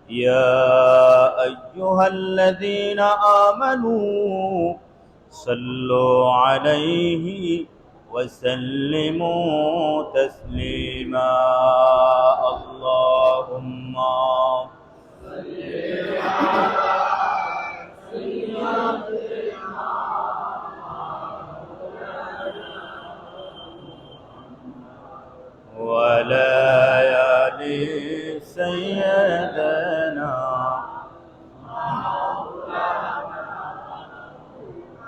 يا أيها الذين آمنوا صلوا عليه وسلموا تسليما اللهم وليالي سيدنا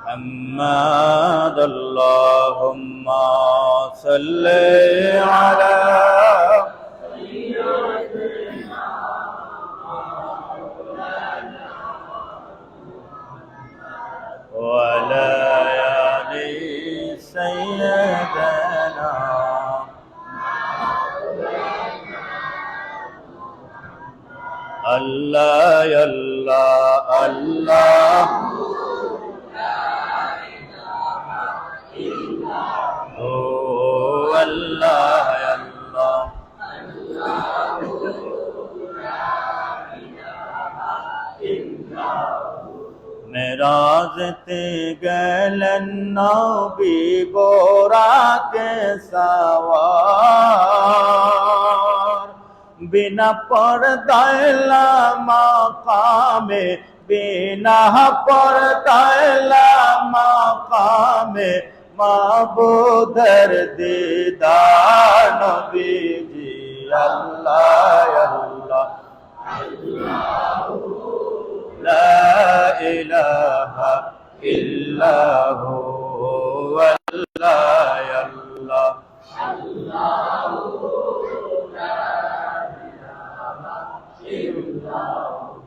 محمد اللهم صل على وليالي سيدنا الله يا الله الله هو الله يا الله মেরাজতে গেলেন নবী বোরাকে সওয়ার बिना पर्दाए ला मकामे बिना पर्दाए ला मकामे माबूदर दीदार नबीजी अल्लाह अल्लाह ला इलाहा इल्ला हु अल्लाह अल्लाह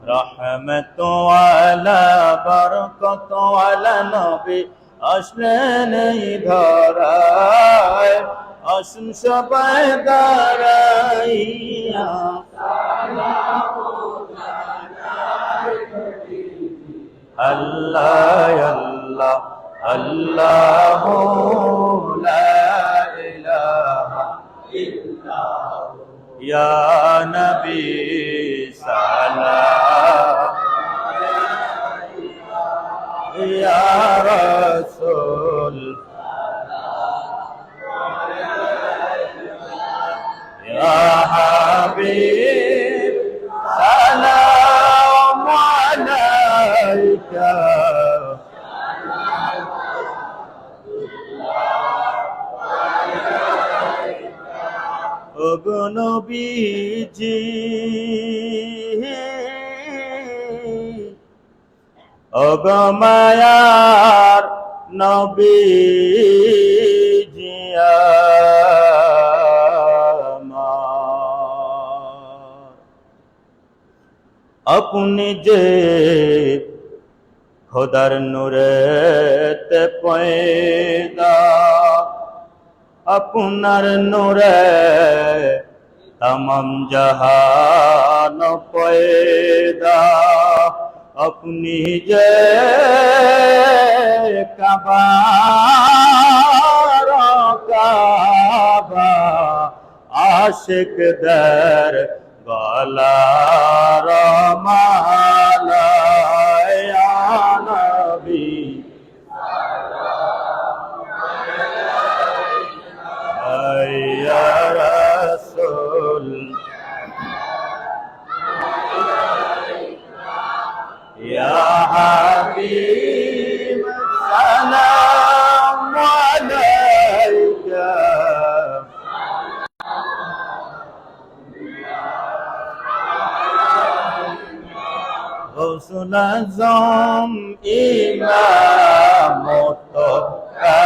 रहमत वाला बरकत वाला नबी আসলেন এই ধরায় আসুন সবাই দাঁড়াইয়া আল্লাহ আল্লাহ আল্লাহ লা ইলাহা ইল্লাল্লাহ ইয়া নবী সালাম ইয়া রাসূল ইয়া হাবিব সালাম আলাইকা ওগো নবীজি ওগো মায়ার নবীজি আমার আপনি যে খোদার নূরেতে পয়দা আপনার নূরে तमाम जहान पैदा अपनी जय काबा काबा आशिक दर गला माला या नबी या रसूल या हबीब सलाम अलैका गौसुल आज़म इमाम मुत्तक़ा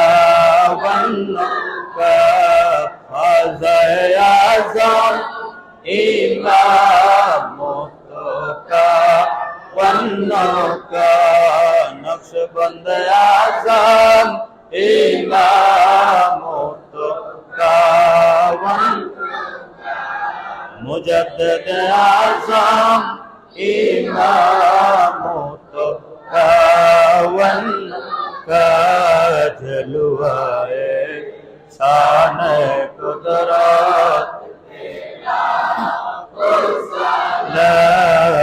आज़म इमाम मुत्तक़ा वन्नका नक्शबंद आज़म इमाम मुत्तक़ा मुजद्दिद आज़म इमाम मुत्तक़ा वन्नका जलवाए शान कुदरत ला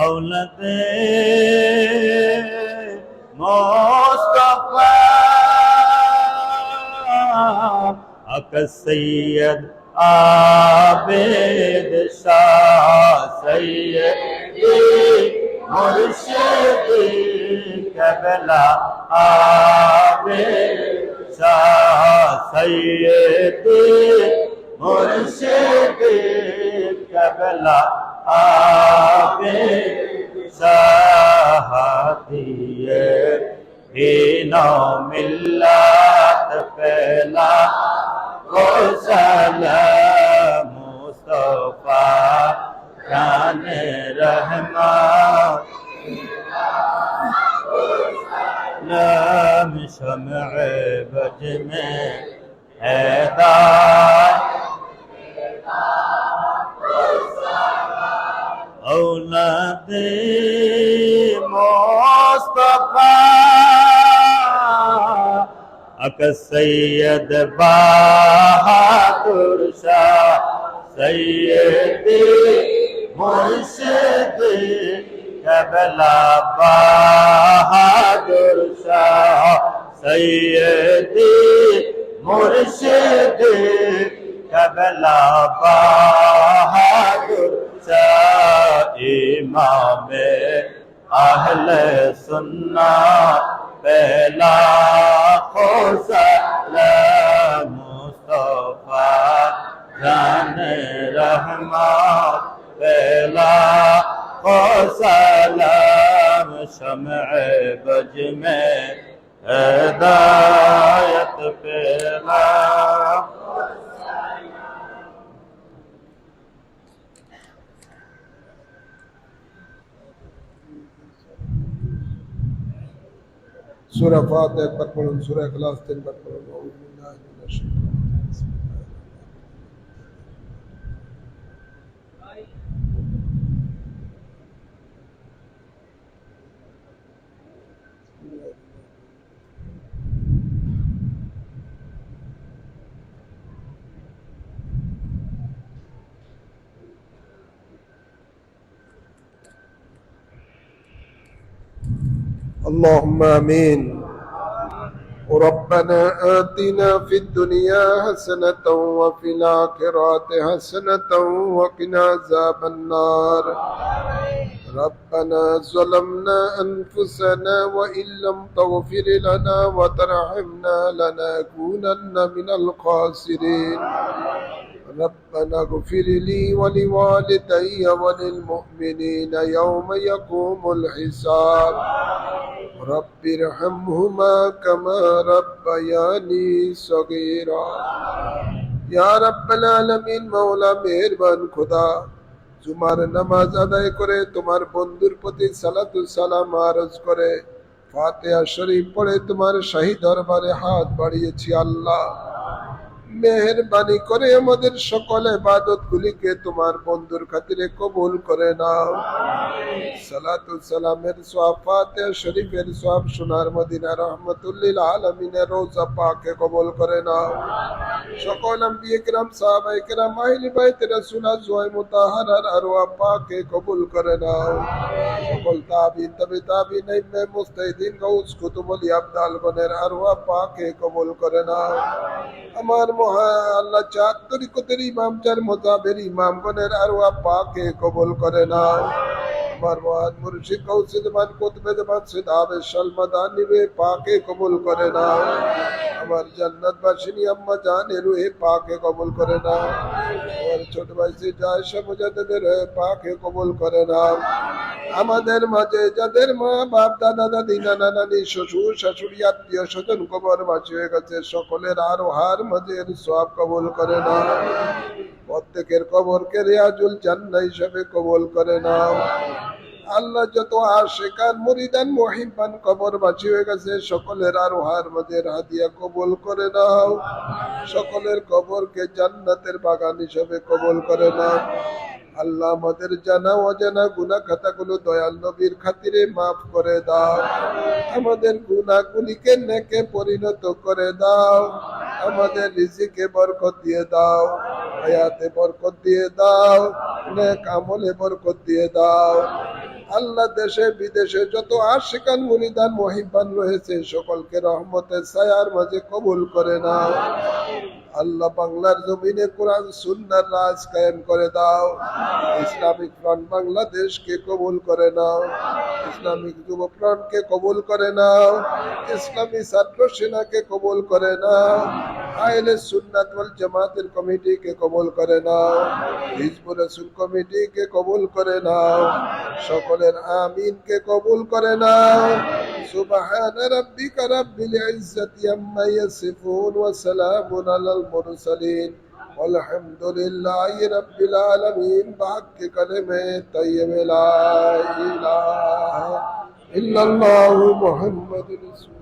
औलद मुस्तफा अक सैयद आबिद शाह सैयदी मुर्शिद क़िबला आबिद शाह सैयदी मुर्शिद क़िबला आबिद शाह दिए दीनो मिल्लत पहला को सलाम मुस्तफा जान रहमान नाम शमअ बज में हैदार औलाद मुस्तफा अक सैयद बहादुर शाह सैयदी मुर्शिद क़िबला बहादुर शाह सैयदी मुर्शिद क़िबला बहादुर शाह इमाम अहले सुन्नत पहला सलाम मुस्तफा जान रहमान पहला सलाम शमअ बज में हिदायत पहला सूरह फातिहा एक बार पढ़ो, सूरह इखलास 3 बार पढ़ो। औज़ु बिल्लाहि मिनश اللهم آمين ربنا آتنا في الدنيا حسنة وفي الآخرة حسنة وقنا عذاب النار ربنا ظلمنا أنفسنا وإن لم تغفر لنا وترحمنا لنكونن من الخاسرين ربنا اغفر لي ولوالدي وللمؤمنين يوم يقوم الحساب رب ارحمهما كما ربياني صغيرا या रब्बल आलमीन मौला मेहरबान खुदा जुमार नामाज আদায় করে তোমার বন্ধুর প্রতি সালাতু সালাম আরজ করে ফাতিহা শরীফ পড়ে তোমার শাহী দরবারে হাত বাড়িয়েছি আল্লাহ মেহেরবানি করে আমাদের সকল ইবাদতগুলিকে তোমার বন্ধুর খাতিরে কবুল করে নাও সালাতু সালামের সওয়াব ফাতিহা শরীফের সওয়াব সোনার মদিনা রহমাতুল লিল আলামিনের রওজা পাকে কবুল করে নাও সকল আম্বিয়া কিরাম সাহাবায়ে কিরাম আহলে বাইত রাসূল আজওয়ায়ে মুতাহহারার আরওয়াহ পাকে কবুল করে নাও সকল তাবিঈন তবে তাবিঈন ইমাম মুস্তাহিদিন গাউস কুতুব ওলি আবদাল গণের আরওয়াহ পাকে কবুল করে নাও আমার আল্লাহ চার তরিকতের ইমাম চার মোতাবের ইমামগণের আরওয়াহ পাকে কবুল করে নাও আমার মহান মুর্শিদ গৌসে জামান কুতবে জামান সিদাবে শালমাদানি রে পাকে কবুল করে নাও আমার জান্নাত বাসিনী আম্মা জানের রূহে পাকে কবুল করে নাও আমার ছোট ভাই সে জায়েশা মুজাদ্দিদের পাকে কবুল করে নাও আমাদের মাঝে যাদের মা বাপ দাদা দাদি নানা নানি শ্বশুর শাশুড়ি আত্মীয় স্বজন কবরবাসী হয়ে গেছে সকলের আরোহার মাঝের সওয়াব কবুল করে নাও প্রত্যেকের কবরকে রিয়াজুল জান্নাহ হিসেবে কবুল করে নাও আল্লাহ যত আশিকান মুরিদান মুহিব্বান কবরবাসী হয়ে গেছে সকলের আরোহার মাঝের হাদিয়া কবুল করে নাও সকলের কবরকে জান্নাতের বাগান হিসেবে কবুল করে নাও আল্লাহ আমাদের জানা অজানা গুনাহ খাতাগুলো দয়াল নবীর খাতিরে মাফ করে দাও, আমাদের গুনাহগুলিকে নেকে পরিণত করে দাও, আমাদের রিজিকে বরকত দিয়ে দাও, হায়াতে বরকত দিয়ে দাও, নেক আমলে বরকত দিয়ে দাও। আল্লাহ দেশে বিদেশে যত আশিকান মুরিদান মুহিব্বান রয়েছে সকলকে রহমতের ছায়ার মাঝে কবুল করে নাও। আল্লাহ বাংলার জমিনে কোরআন সুন্নাহর রাজ কায়েম করে দাও, ইসলামিক ফ্রন্ট বাংলাদেশকে কবুল করে নাও, ইসলামিক যুব ফ্রন্টকে কবুল করে নাও, ইসলামী ছাত্র সেনাকে কবুল করে নাও, আহলে সুন্নাত ওয়াল জামাতের কমিটিকে কবুল করে নাও, হিজবুর রাসূল কমিটিকে কবুল করে নাও, সকলের আমিনকে কবুল করে নাও। সুবহান রাব্বিকা রাব্বিল ইজ্জাতি আম্মা ইয়াসিফুন ওয়া সালামুন আলাল মুরসালিন ওয়ালহামদুলিল্লাহি রাব্বিল আলামিন। বাকি কালেমে তাইয়্যিবা লা ইলাহা ইল্লাল্লাহু মুহাম্মাদুর রাসূল।